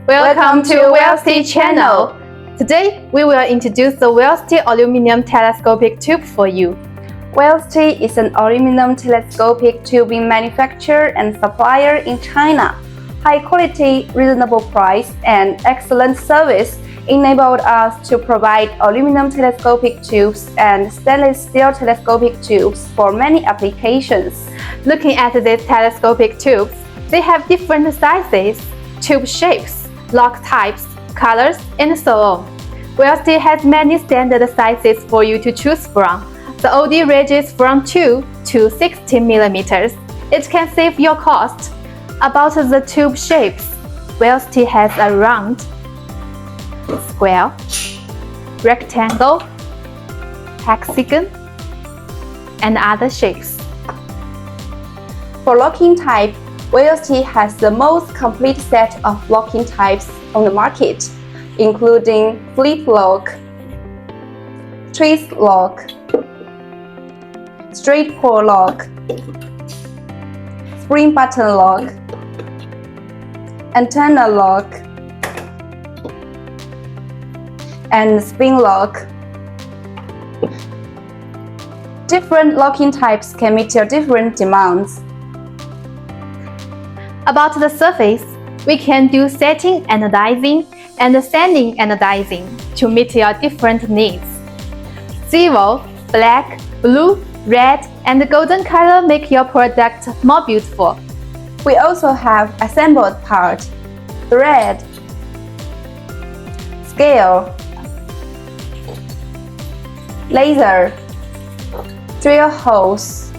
Welcome to Wellste channel. Today we will introduce the Wellste aluminum telescopic tube for you. Wellste is an aluminum telescopic tubing manufacturer and supplier in China. High quality, reasonable price, and excellent service enabled us to provide aluminum telescopic tubes and stainless steel telescopic tubes for many applications. Looking at these telescopic tubes, they have different sizes, tube shapes, lock types, colors, and so on. Wellste has many standard sizes for you to choose from. The OD ranges from 2 to 60 millimeters. It can save your cost. About the tube shapes, Wellste has a round, square, rectangle, hexagon, and other shapes. For locking type, Wellste has the most complete set of locking types on the market, including flip lock, twist lock, straight pull lock, spring button lock, antenna lock, and spin lock. Different locking types can meet your different demands. About the surface, we can do setting anodizing and sanding anodizing to meet your different needs. Silver, black, blue, red, and golden color make your product more beautiful. We also have assembled part, thread, scale, laser, drill holes,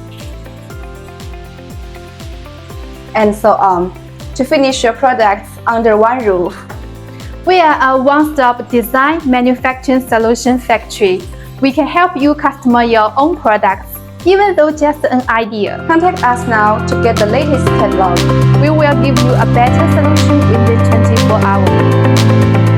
and so on, to finish your products under one roof. We are a one-stop design manufacturing solution factory. We can help you customize your own products, even though just an idea. Contact us now to get the latest catalog. We will give you a better solution within 24 hours.